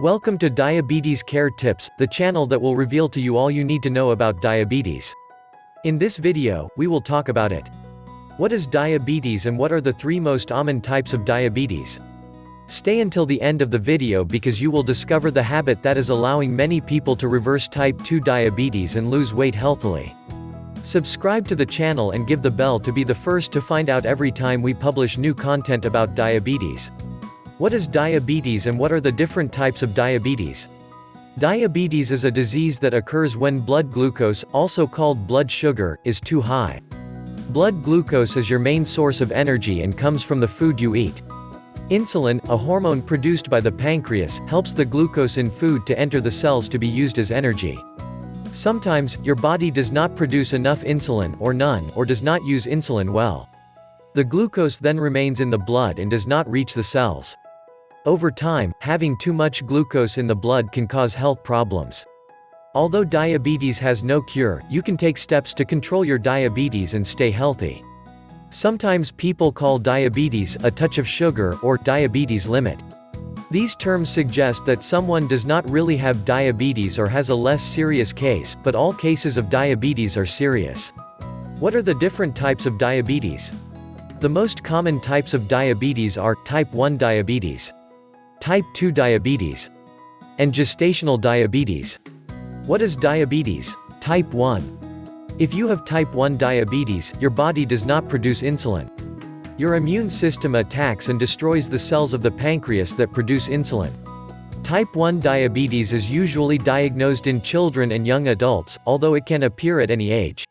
Welcome to Diabetes Care Tips, the channel that will reveal to you all you need to know about diabetes. In this video, we will talk about it. What is diabetes and what are the 3 most common types of diabetes? Stay until the end of the video because you will discover the habit that is allowing many people to reverse type 2 diabetes and lose weight healthily. Subscribe to the channel and give the bell to be the first to find out every time we publish new content about diabetes. What is diabetes and what are the different types of diabetes? Diabetes is a disease that occurs when blood glucose, also called blood sugar, is too high. Blood glucose is your main source of energy and comes from the food you eat. Insulin, a hormone produced by the pancreas, helps the glucose in food to enter the cells to be used as energy. Sometimes, your body does not produce enough insulin, or none, or does not use insulin well. The glucose then remains in the blood and does not reach the cells. Over time, having too much glucose in the blood can cause health problems. Although diabetes has no cure, you can take steps to control your diabetes and stay healthy. Sometimes people call diabetes a touch of sugar or diabetes limit. These terms suggest that someone does not really have diabetes or has a less serious case, but all cases of diabetes are serious. What are the different types of diabetes? The most common types of diabetes are type 1 diabetes, type 2 diabetes, and gestational diabetes. What is diabetes? Type 1. If you have type 1 diabetes, your body does not produce insulin. Your immune system attacks and destroys the cells of the pancreas that produce insulin. Type 1 diabetes is usually diagnosed in children and young adults, although it can appear at any age.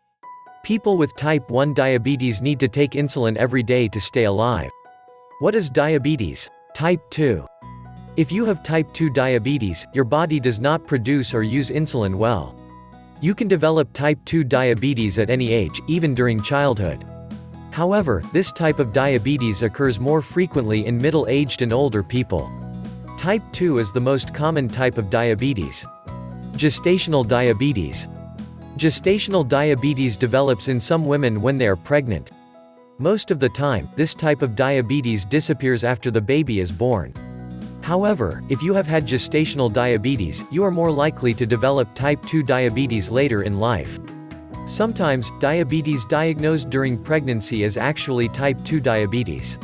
People with type 1 diabetes need to take insulin every day to stay alive. What is diabetes? Type 2. If you have type 2 diabetes, your body does not produce or use insulin well. You can develop type 2 diabetes at any age, even during childhood. However, this type of diabetes occurs more frequently in middle-aged and older people. Type 2 is the most common type of diabetes. Gestational diabetes. Gestational diabetes develops in some women when they are pregnant. Most of the time, this type of diabetes disappears after the baby is born. However, if you have had gestational diabetes, you are more likely to develop type 2 diabetes later in life. Sometimes, diabetes diagnosed during pregnancy is actually type 2 diabetes.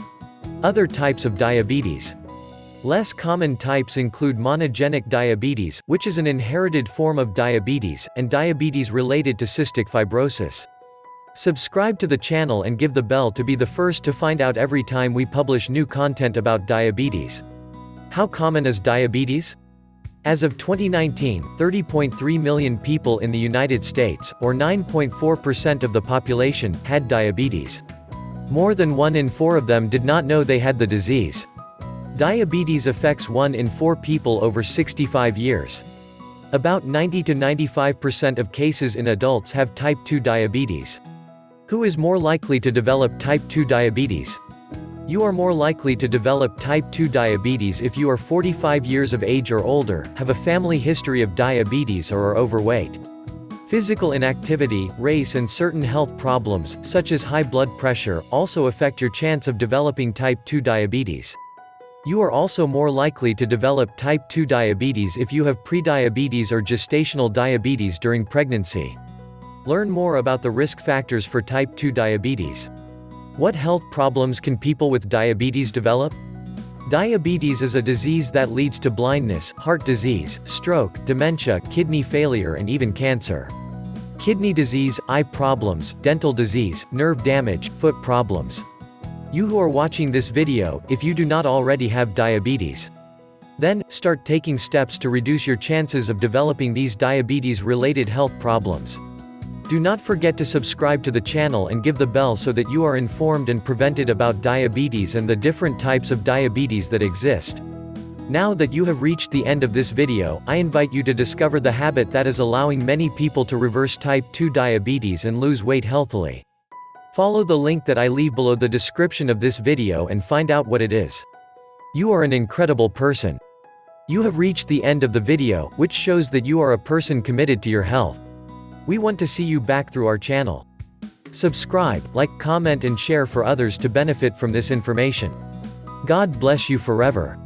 Other types of diabetes. Less common types include monogenic diabetes, which is an inherited form of diabetes, and diabetes related to cystic fibrosis. Subscribe to the channel and give the bell to be the first to find out every time we publish new content about diabetes. How common is diabetes? As of 2019, 30.3 million people in the United States, or 9.4% of the population, had diabetes. More than 1 in 4 of them did not know they had the disease. Diabetes affects 1 in 4 people over 65 years. About 90 to 95% of cases in adults have type 2 diabetes. Who is more likely to develop type 2 diabetes? You are more likely to develop type 2 diabetes if you are 45 years of age or older, have a family history of diabetes or are overweight. Physical inactivity, race and certain health problems, such as high blood pressure, also affect your chance of developing type 2 diabetes. You are also more likely to develop type 2 diabetes if you have prediabetes or gestational diabetes during pregnancy. Learn more about the risk factors for type 2 diabetes. What health problems can people with diabetes develop? Diabetes is a disease that leads to blindness, heart disease, stroke, dementia, kidney failure and even cancer. Kidney disease, eye problems, dental disease, nerve damage, foot problems. You who are watching this video, if you do not already have diabetes, then, start taking steps to reduce your chances of developing these diabetes-related health problems. Do not forget to subscribe to the channel and give the bell so that you are informed and prevented about diabetes and the different types of diabetes that exist. Now that you have reached the end of this video, I invite you to discover the habit that is allowing many people to reverse type 2 diabetes and lose weight healthily. Follow the link that I leave below the description of this video and find out what it is. You are an incredible person. You have reached the end of the video, which shows that you are a person committed to your health. We want to see you back through our channel. Subscribe, like, comment and share for others to benefit from this information. God bless you forever.